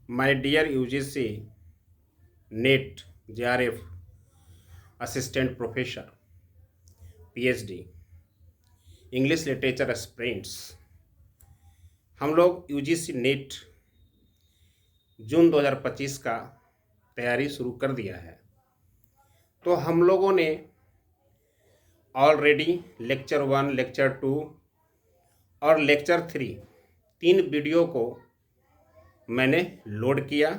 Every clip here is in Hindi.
My dear UGC NET JRF assistant professor PhD English literature aspirants. हम लोग यूजीसी नेट जून 2025 का तैयारी शुरू कर दिया है। तो हम लोगों ने ऑलरेडी लेक्चर 1, लेक्चर 2 और लेक्चर 3 तीन वीडियो को मैंने लोड किया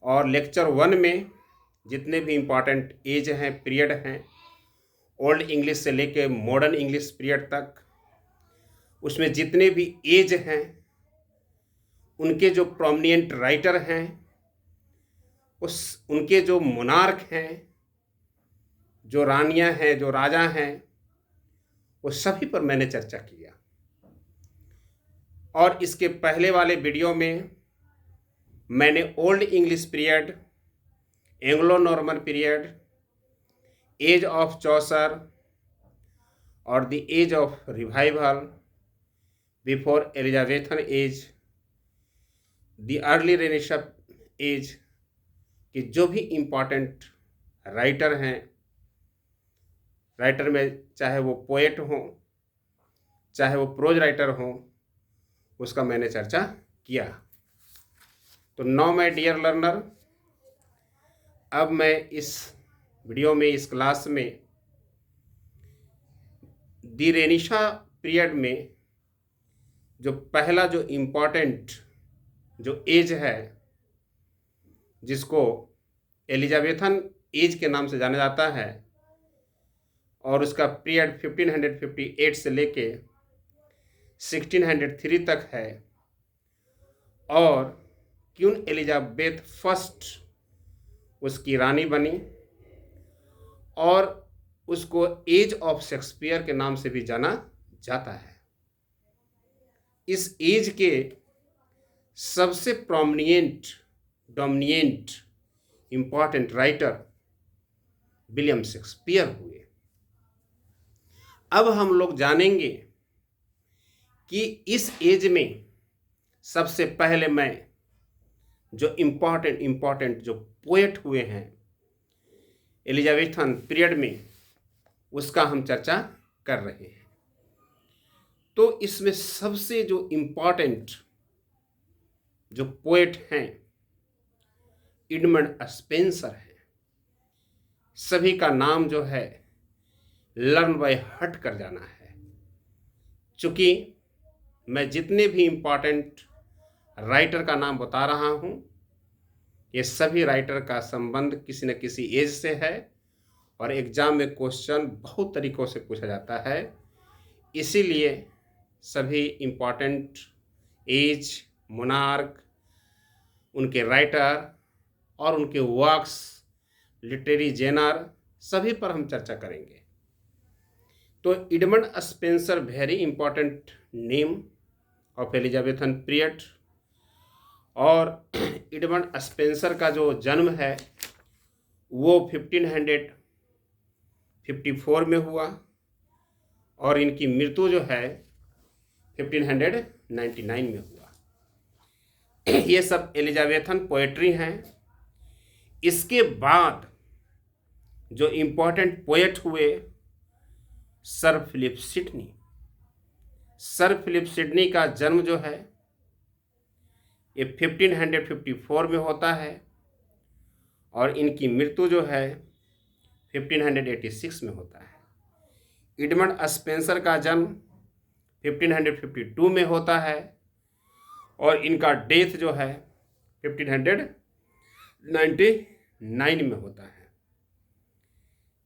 और लेक्चर 1 में जितने भी इम्पॉर्टेंट एज हैं, पीरियड हैं, ओल्ड इंग्लिश से लेके मॉडर्न इंग्लिश पीरियड तक, उसमें जितने भी एज हैं उनके जो प्रोमिनेंट राइटर हैं, उनके जो मोनार्क हैं, जो रानियां हैं, जो राजा हैं, वो सभी पर मैंने चर्चा किया। और इसके पहले वाले वीडियो में मैंने old English period, Anglo Norman period, age of Chaucer और the age of revival, before Elizabethan age, the early Renaissance age कि जो भी इम्पॉर्टेंट राइटर हैं, राइटर में चाहे वो पोएट हों, चाहे वो प्रोज राइटर हों, उसका मैंने चर्चा किया। तो नाउ माय डियर लर्नर, अब मैं इस वीडियो में, इस क्लास में द रेनेसां पीरियड में जो पहला जो इम्पॉर्टेंट जो एज है, जिसको एलिजाबेथन एज के नाम से जाना जाता है, और उसका पीरियड 1558 से लेके 1603 तक है, और क्वीन एलिजाबेथ फर्स्ट उसकी रानी बनी, और उसको एज ऑफ शेक्सपियर के नाम से भी जाना जाता है। इस एज के सबसे prominent, dominant, important writer William Shakespeare हुए। अब हम लोग जानेंगे कि इस एज में सबसे पहले मैं जो इम्पॉर्टेंट जो पोएट हुए हैं एलिजाबेथन पीरियड में, उसका हम चर्चा कर रहे हैं। तो इसमें सबसे जो इम्पॉर्टेंट जो पोएट हैं एडमंड स्पेंसर हैं। सभी का नाम जो है लर्न बाय हार्ट कर जाना है, चूँकि मैं जितने भी इम्पॉर्टेंट राइटर का नाम बता रहा हूँ, ये सभी राइटर का संबंध किसी न किसी एज से है, और एग्जाम में क्वेश्चन बहुत तरीक़ों से पूछा जाता है। इसीलिए सभी इम्पॉर्टेंट एज, मोनार्क, उनके राइटर और उनके वर्क्स, लिटरेरी जेनर, सभी पर हम चर्चा करेंगे। तो Edmund Spenser very important name of Elizabethan period, और एडमंड स्पेंसर का जो जन्म है वो 1554 में हुआ, और इनकी मृत्यु जो है 1599 में हुआ। ये सब एलिजाबेथन पोएट्री हैं। इसके बाद जो इम्पोर्टेंट पोएट हुए sir Philip Sidney. Sir Philip Sidney का जन्म जो है ये 1554 में होता है, और इनकी मृत्यु जो है 1586 में होता है। एडमंड स्पेंसर का जन्म 1552 में होता है, और इनका डेथ जो है 1599 में होता है।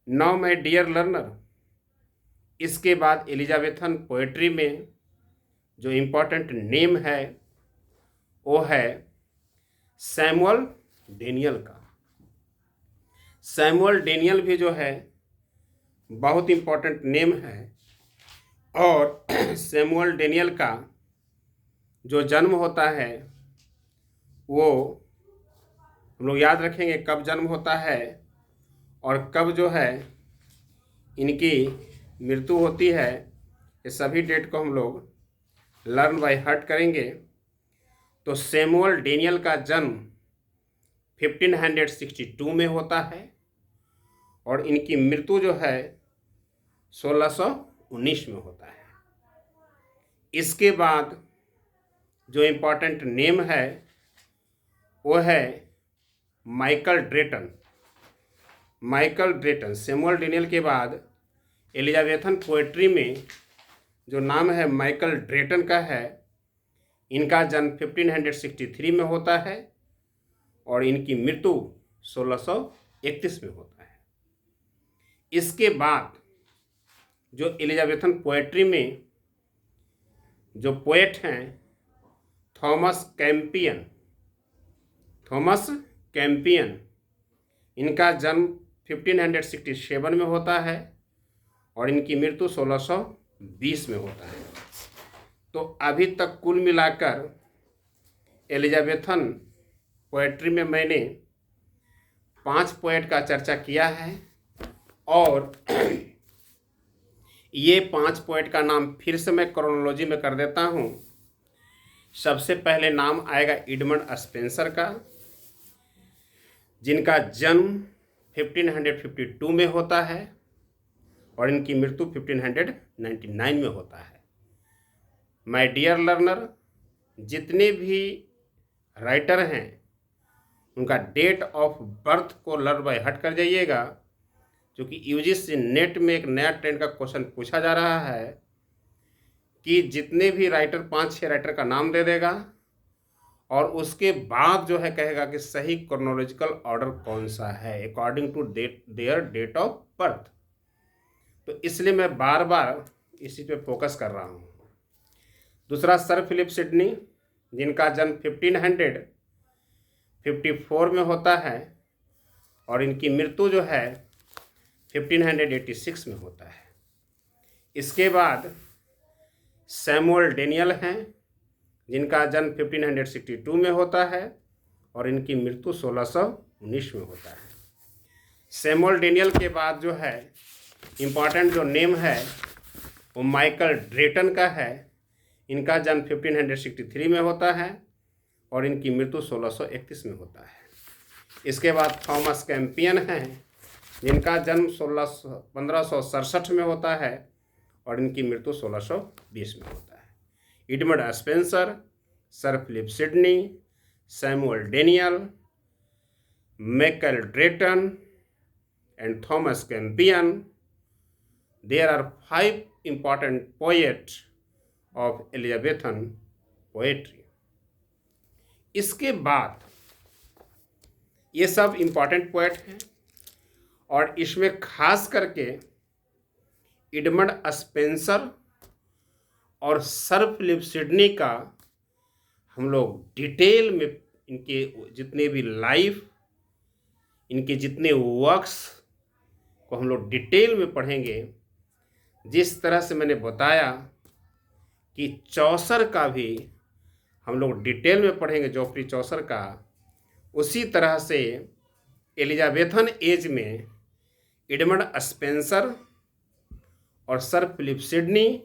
नाउ माय डियर लर्नर, इसके बाद एलिजाबेथन पोएट्री में जो इम्पोर्टेंट नेम है वो है सैमुअल डेनियल का। सैमुअल डेनियल भी जो है बहुत इम्पोर्टेंट नेम है, और सैमुअल डेनियल का जो जन्म होता है वो हम लोग याद रखेंगे कब जन्म होता है और कब जो है इनकी मृत्यु होती है। ये सभी डेट को हम लोग लर्न बाय हार्ट करेंगे। तो सैमुअल डेनियल का जन्म 1562 में होता है और इनकी मृत्यु जो है 1619 में होता है। इसके बाद जो इम्पोर्टेंट नेम है वो है माइकल ड्रेटन। माइकल ड्रेटन सैमुअल डेनियल के बाद एलिजाबेथन पोएट्री में जो नाम है माइकल ड्रेटन का है, इनका जन्म 1563 में होता है और इनकी मृत्यु 1631 में होता है। इसके बाद जो एलिजाबेथन पोएट्री में जो पोएट हैं थॉमस कैंपियन, इनका जन्म 1567 में होता है और इनकी मृत्यु 1620 में होता है। तो अभी तक कुल मिलाकर एलिजाबेथन पोएट्री में मैंने 5 पोएट का चर्चा किया है और ये 5 पोएट का नाम फिर से मैं क्रोनोलॉजी में कर देता हूँ। सबसे पहले नाम आएगा एडमंड स्पेंसर का, जिनका जन्म 1552 में होता है और इनकी मृत्यु 1599 में होता है। माय डियर लर्नर, जितने भी राइटर हैं उनका डेट ऑफ बर्थ को लर्न बाय हट कर जाइएगा, क्योंकि यूजीसी नेट में एक नया ट्रेंड का क्वेश्चन पूछा जा रहा है कि जितने भी राइटर 5-6 राइटर का नाम दे देगा और उसके बाद जो है कहेगा कि सही क्रोनोलॉजिकल ऑर्डर कौन सा है according to their date of birth. तो इसलिए मैं बार बार इसी पे फोकस कर रहा हूँ। दूसरा सर फिलिप सिडनी, जिनका जन्म 1554 में होता है और इनकी मृत्यु जो है 1586 में होता है। इसके बाद सैमुअल डेनियल हैं, जिनका जन्म 1562 में होता है और इनकी मृत्यु 1619 में होता है। सैमुअल डेनियल के बाद जो है इम्पॉर्टेंट जो नेम है वो माइकल ड्रेटन का है। इनका जन्म 1563 में होता है और इनकी मृत्यु 1631 में होता है। इसके बाद थॉमस कैंपियन हैं, जिनका जन्म 1567 में होता है और इनकी मृत्यु 1620 में होता है। Edmund Spenser, sir Philip Sidney, Samuel Daniel, Michael Drayton and Thomas Campion. There are 5 important poets of Elizabethan poetry. इसके बाद ये सब इम्पॉर्टेंट पोएट हैं और इसमें खास करके एडमंड स्पेंसर और सर फिलिप सिडनी का हम लोग डिटेल में इनके जितने भी लाइफ, इनके जितने वर्क्स को हम लोग डिटेल में पढ़ेंगे। जिस तरह से मैंने बताया कि चौसर का भी हम लोग डिटेल में पढ़ेंगे, जोफ्री चौसर का, उसी तरह से एलिजाबेथन एज में एडमंड स्पेंसर और सर फिलिप सिडनी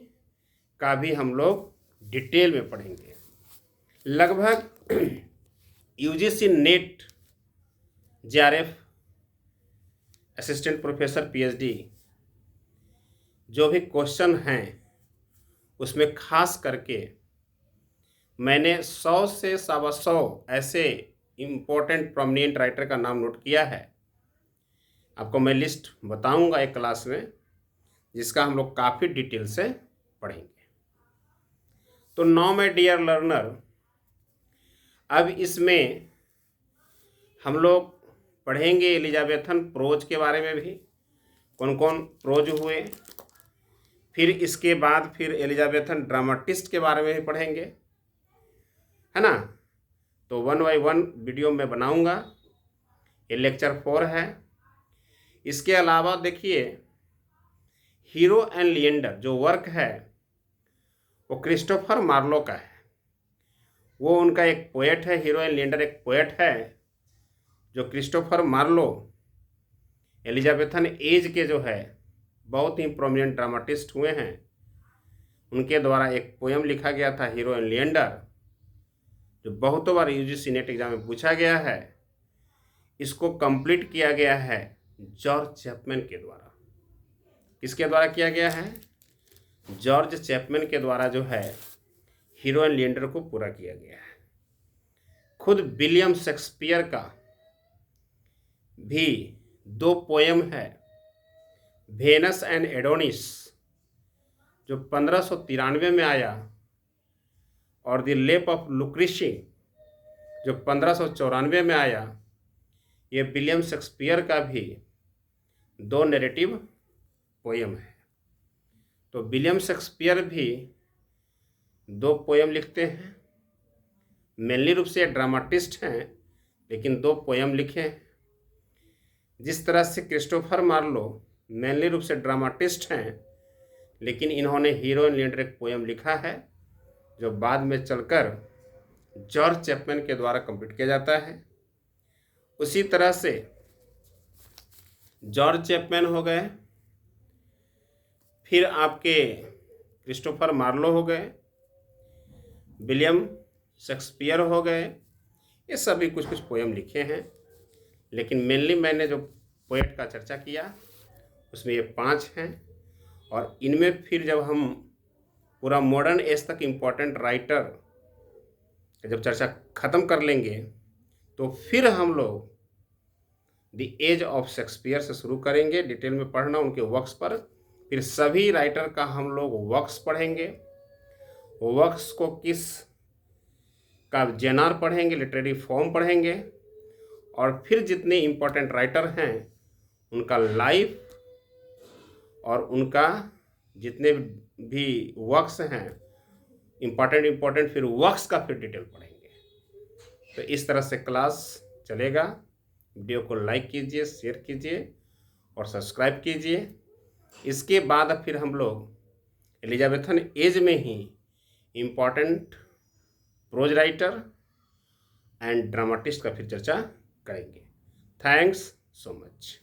का भी हम लोग डिटेल में पढ़ेंगे। लगभग UGC net JRF assistant professor PhD जो भी क्वेश्चन हैं उसमें खास करके मैंने 100 से 125 ऐसे इम्पोर्टेंट प्रोमिनेंट राइटर का नाम नोट किया है। आपको मैं लिस्ट बताऊंगा एक क्लास में, जिसका हम लोग काफ़ी डिटेल से पढ़ेंगे। तो नाउ माय डियर लर्नर, अब इसमें हम लोग पढ़ेंगे एलिजाबेथन प्रोज के बारे में भी, कौन कौन प्रोज हुए। फिर इसके बाद फिर एलिजाबेथन ड्रामाटिस्ट के बारे में भी पढ़ेंगे, है ना। तो 1 बाय 1 वीडियो में बनाऊंगा। ये लेक्चर 4 है। इसके अलावा देखिए हीरो एंड लिएंडर जो वर्क है वो क्रिस्टोफर मार्लो का है। वो उनका एक पोएट है। हीरो एंड लिएंडर एक पोएट है जो क्रिस्टोफर मार्लो एलिजाबेथन एज के जो है बहुत ही प्रोमिनेंट ड्रामाटिस्ट हुए हैं। उनके द्वारा एक पोयम लिखा गया था हीरो एंड लिएंडर, जो बहुतों बार यूजीसी नेट एग्जाम में पूछा गया है, इसको कंप्लीट किया गया है जॉर्ज चैपमैन के द्वारा। किसके द्वारा किया गया है? जॉर्ज चैपमैन के द्वारा जो है हीरो एंड लिएंडर को पूरा किया गया है। खुद विलियम शेक्सपियर का भी 2 पोयम है, वेनस एंड एडोनिस, जो 1593 में आया, और द लेप ऑफ लुक्रेसी जो 1594 में आया। ये विलियम शेक्सपियर का भी 2 नैरेटिव पोयम है। तो विलियम शेक्सपियर भी 2 पोयम लिखते हैं, मेनली रूप से ड्रामाटिस्ट हैं, लेकिन 2 पोयम लिखे हैं। जिस तरह से क्रिस्टोफर मार्लो मेनली रूप से ड्रामाटिस्ट हैं, लेकिन इन्होंने हीरो एंड लिएंडर एक पोयम लिखा है, जो बाद में चलकर जॉर्ज चैपमैन के द्वारा कंप्लीट किया जाता है। उसी तरह से जॉर्ज चैपमैन हो गए, फिर आपके क्रिस्टोफर मार्लो हो गए, विलियम शेक्सपियर हो गए। ये सभी कुछ कुछ पोयम लिखे हैं, लेकिन मेनली मैंने जो पोएट का चर्चा किया उसमें ये 5 हैं। और इनमें फिर जब हम पूरा मॉडर्न एज तक इम्पोर्टेंट राइटर जब चर्चा ख़त्म कर लेंगे, तो फिर हम लोग द एज ऑफ शेक्सपियर से शुरू करेंगे डिटेल में पढ़ना उनके वर्क्स पर। फिर सभी राइटर का हम लोग वर्क्स पढ़ेंगे, वर्क्स को किस का जेनर पढ़ेंगे, लिटरेरी फॉर्म पढ़ेंगे, और फिर जितने इम्पोर्टेंट राइटर हैं उनका लाइफ और उनका जितने भी वर्क्स हैं इम्पोर्टेंट फिर वर्क्स का फिर डिटेल पढ़ेंगे। तो इस तरह से क्लास चलेगा। वीडियो को लाइक कीजिए, शेयर कीजिए और सब्सक्राइब कीजिए। इसके बाद फिर हम लोग एलिजाबेथन एज में ही important prose writer and dramatist का फिर चर्चा करेंगे। Thanks so much.